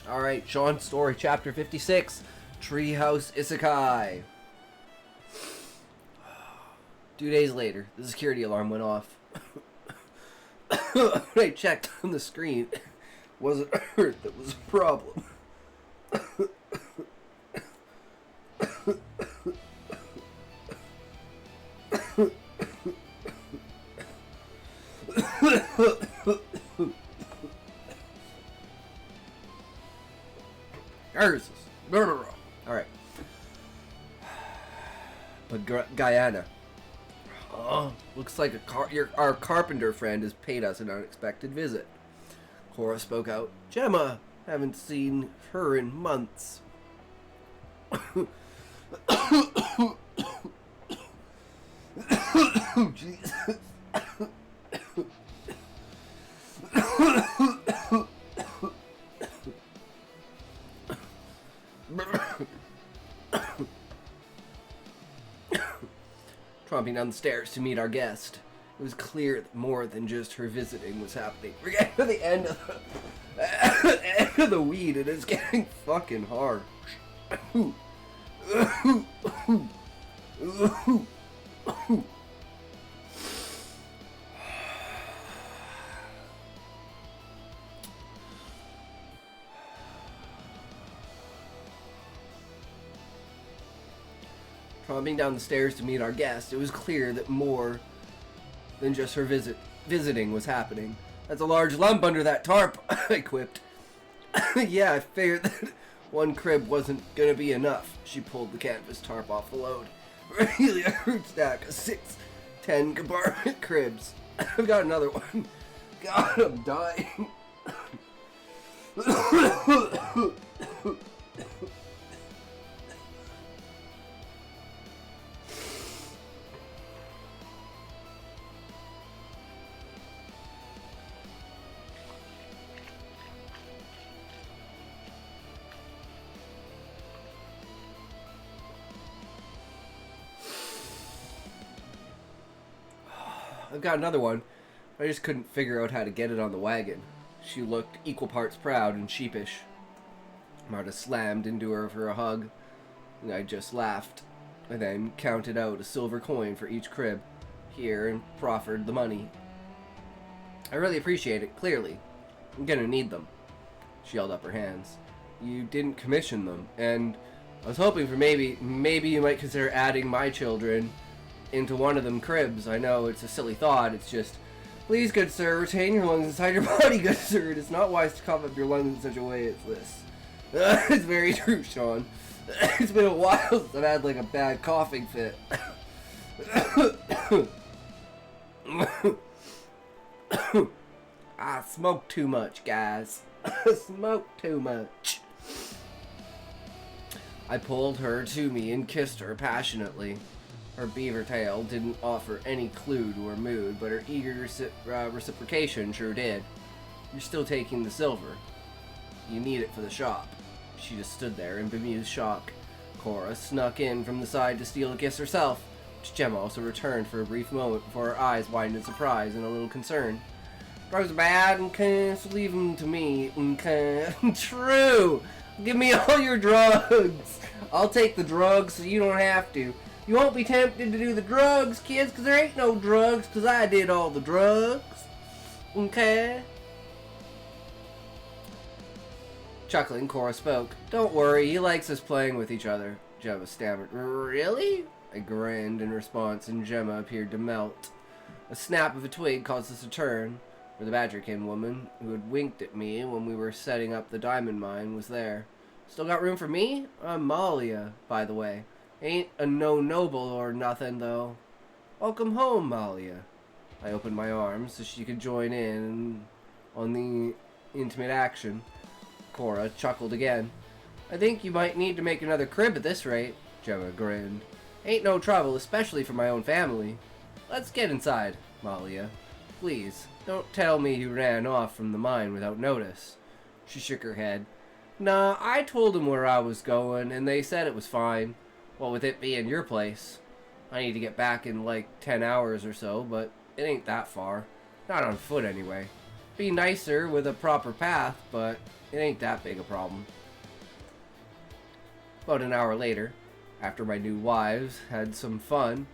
Alright, Sean's story, chapter 56, Treehouse Isekai. 2 days later, the security alarm went off. When I checked on the screen, it wasn't Earth that was a problem. Alright. But Guyana. Looks like our carpenter friend has paid us an unexpected visit. Cora spoke out. Gemma, haven't seen her in months. Oh, Jesus. Tromping down the stairs to meet our guest. It was clear that more than just her visiting was happening. We're getting to the end of the weed. It is getting fucking hard. Tromping down the stairs to meet our guest, it was clear that more than just her visiting was happening. That's a large lump under that tarp, I quipped. Yeah, I figured that one crib wasn't gonna be enough. She pulled the canvas tarp off the load. Really a huge stack of 6-10 compartment cribs. I've got another one. God, I'm dying. I've got another one. I just couldn't figure out how to get it on the wagon. She looked equal parts proud and sheepish. Marta slammed into her for a hug. And I just laughed. I then counted out a silver coin for each crib here and proffered the money. I really appreciate it, clearly. I'm gonna need them. She held up her hands. You didn't commission them, and I was hoping for maybe you might consider adding my children into one of them cribs. I know it's a silly thought, it's just, please, good sir, retain your lungs inside your body, good sir. It is not wise to cough up your lungs in such a way as this. It's very true, Sean. It's been a while since I've had like a bad coughing fit. I smoke too much, guys. I smoke too much. I pulled her to me and kissed her passionately. Her beaver tail didn't offer any clue to her mood, but her eager reciprocation sure did. You're still taking the silver. You need it for the shop. She just stood there in bemused shock. Cora snuck in from the side to steal a kiss herself, which Gemma also returned for a brief moment before her eyes widened in surprise and a little concern. Drugs are bad, okay, so leave them to me, okay. True! Give me all your drugs! I'll take the drugs so you don't have to. You won't be tempted to do the drugs, kids, because there ain't no drugs, because I did all the drugs. Okay? Chuckling, Cora spoke. Don't worry, he likes us playing with each other. Gemma stammered. Really? I grinned in response, and Gemma appeared to melt. A snap of a twig caused us to turn, where the Badgerkin woman, who had winked at me when we were setting up the diamond mine, was there. Still got room for me? I'm Malia, by the way. Ain't a no-noble or nothing, though. Welcome home, Malia. I opened my arms so she could join in on the intimate action. Cora chuckled again. I think you might need to make another crib at this rate. Gemma grinned. Ain't no trouble, especially for my own family. Let's get inside, Malia. Please, don't tell me you ran off from the mine without notice. She shook her head. Nah, I told them where I was going, and they said it was fine. Well, with it being your place. I need to get back in like 10 hours or so, but it ain't that far. Not on foot, anyway. Be nicer with a proper path, but it ain't that big a problem. About an hour later, after my new wives had some fun,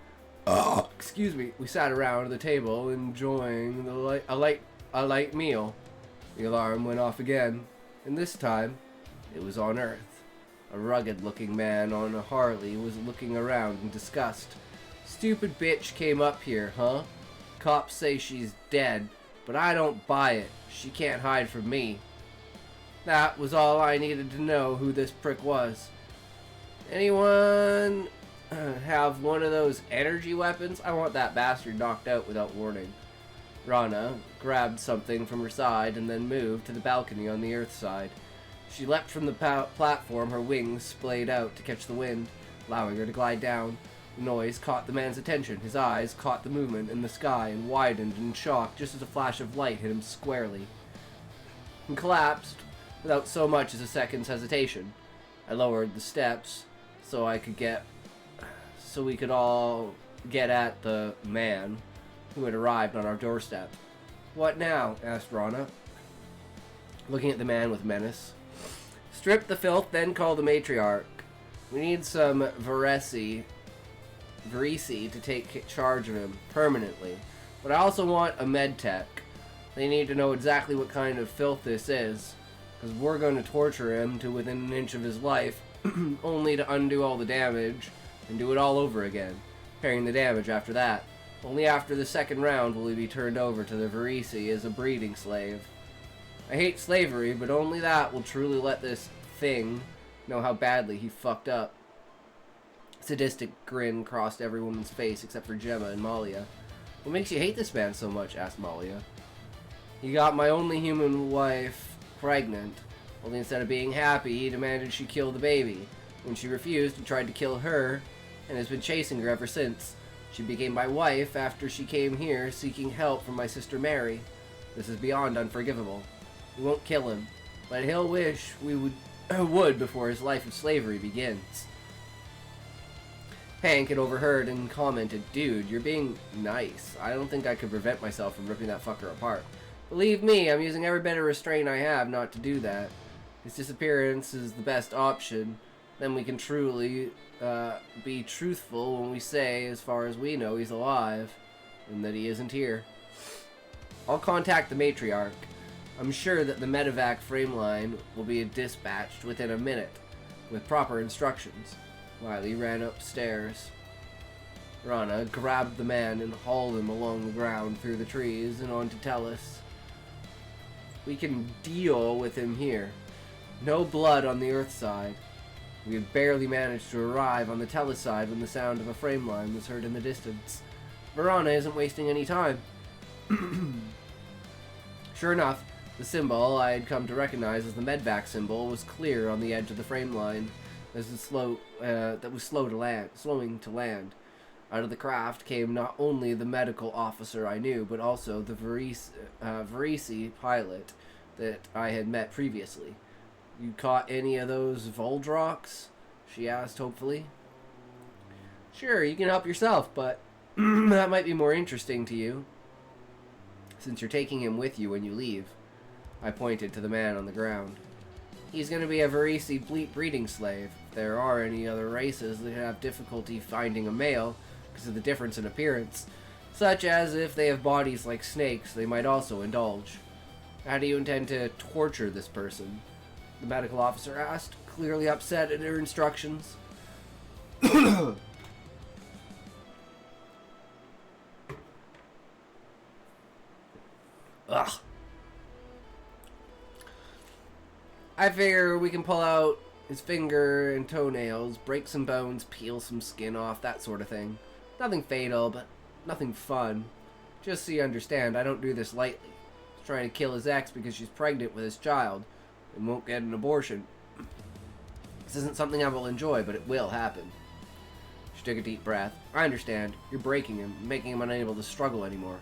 we sat around the table enjoying a light meal. The alarm went off again, and this time, it was on Earth. A rugged-looking man on a Harley was looking around in disgust. Stupid bitch came up here, huh? Cops say she's dead, but I don't buy it. She can't hide from me. That was all I needed to know who this prick was. Anyone have one of those energy weapons? I want that bastard knocked out without warning. Rana grabbed something from her side and then moved to the balcony on the Earth side. She leapt from the platform, her wings splayed out to catch the wind, allowing her to glide down. The noise caught the man's attention. His eyes caught the movement in the sky and widened in shock just as a flash of light hit him squarely. He collapsed without so much as a second's hesitation. I lowered the steps so we could all get at the man who had arrived on our doorstep. What now? Asked Rana, looking at the man with menace. Strip the filth, then call the matriarch. We need some Varisi to take charge of him permanently. But I also want a med tech. They need to know exactly what kind of filth this is, because we're going to torture him to within an inch of his life, only to undo all the damage and do it all over again, repairing the damage after that. Only after the second round will he be turned over to the Varisi as a breeding slave. I hate slavery, but only that will truly let this thing know how badly he fucked up. A sadistic grin crossed every woman's face except for Gemma and Malia. What makes you hate this man so much? Asked Malia. He got my only human wife pregnant. Only instead of being happy, he demanded she kill the baby. When she refused, he tried to kill her, and has been chasing her ever since. She became my wife after she came here seeking help from my sister Mary. This is beyond unforgivable. We won't kill him, but he'll wish we would before his life of slavery begins. Hank had overheard and commented, Dude, you're being nice. I don't think I could prevent myself from ripping that fucker apart. Believe me, I'm using every bit of restraint I have not to do that. His disappearance is the best option. Then we can truly be truthful when we say, as far as we know, he's alive, and that he isn't here. I'll contact the matriarch. I'm sure that the medevac frame line will be dispatched within a minute, with proper instructions. Wiley ran upstairs. Rana grabbed the man and hauled him along the ground through the trees and onto Tellus. We can deal with him here. No blood on the Earth side. We had barely managed to arrive on the Tellus side when the sound of a frame line was heard in the distance. Verona isn't wasting any time. Sure enough, the symbol I had come to recognize as the medvac symbol was clear on the edge of the frame line, as it slowing to land. Out of the craft came not only the medical officer I knew, but also the Varisi pilot that I had met previously. You caught any of those Voldroks? She asked hopefully. Sure, you can help yourself, but that might be more interesting to you, since you're taking him with you when you leave. I pointed to the man on the ground. He's going to be a Varisi breeding slave. If there are any other races that have difficulty finding a male because of the difference in appearance, such as if they have bodies like snakes, they might also indulge. How do you intend to torture this person? The medical officer asked, clearly upset at her instructions. Ugh. I figure we can pull out his finger and toenails, break some bones, peel some skin off, that sort of thing. Nothing fatal, but nothing fun. Just so you understand, I don't do this lightly. He's trying to kill his ex because she's pregnant with his child and won't get an abortion. This isn't something I will enjoy, but it will happen. She took a deep breath. I understand. You're breaking him, making him unable to struggle anymore.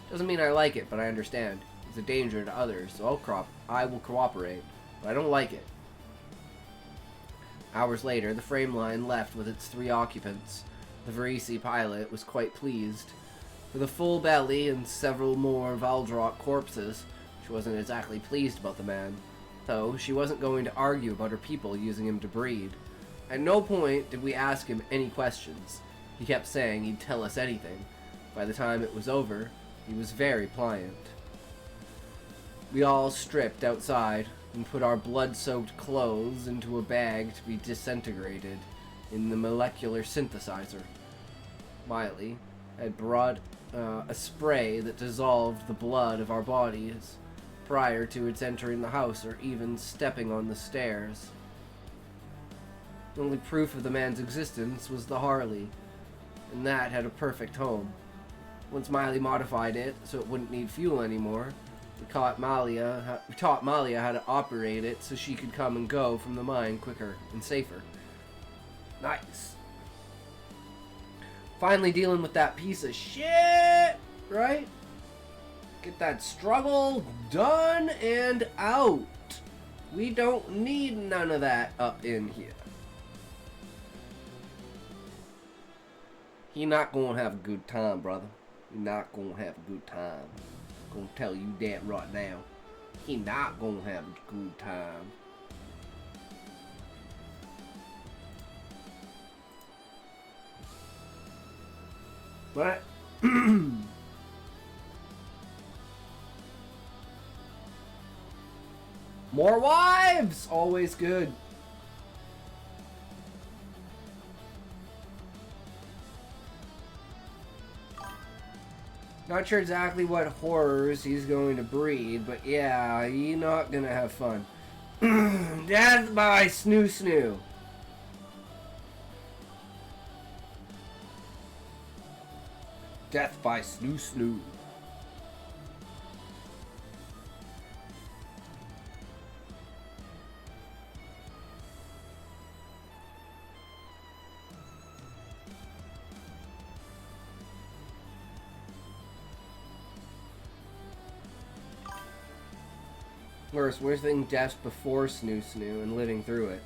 Doesn't mean I like it, but I understand. He's a danger to others, so I will cooperate. But I don't like it. Hours later, the frame line left with its 3 occupants. The Varisi pilot was quite pleased. With a full belly and several more Valdrok corpses, She wasn't exactly pleased about the man, though she wasn't going to argue about her people using him to breed. At no point did we ask him any questions. He kept saying he'd tell us anything. By the time it was over, he was very pliant. We all stripped outside and put our blood-soaked clothes into a bag to be disintegrated in the molecular synthesizer. Miley had brought a spray that dissolved the blood of our bodies prior to its entering the house or even stepping on the stairs. The only proof of the man's existence was the Harley, and that had a perfect home. Once Miley modified it so it wouldn't need fuel anymore, we taught Malia how to operate it so she could come and go from the mine quicker and safer. Nice. Finally dealing with that piece of shit, right? Get that struggle done and out. We don't need none of that up in here. He not gonna have a good time, brother. He not gonna have a good time. Gonna tell you that right now. He not gonna have a good time. But more wives! Always good. Not sure exactly what horrors he's going to breed, but yeah, you're not gonna have fun. Death by Snoo Snoo. Death by Snoo Snoo. Worse, we're thinking death before Snoo Snoo and living through it.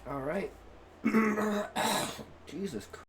All right. Jesus Christ.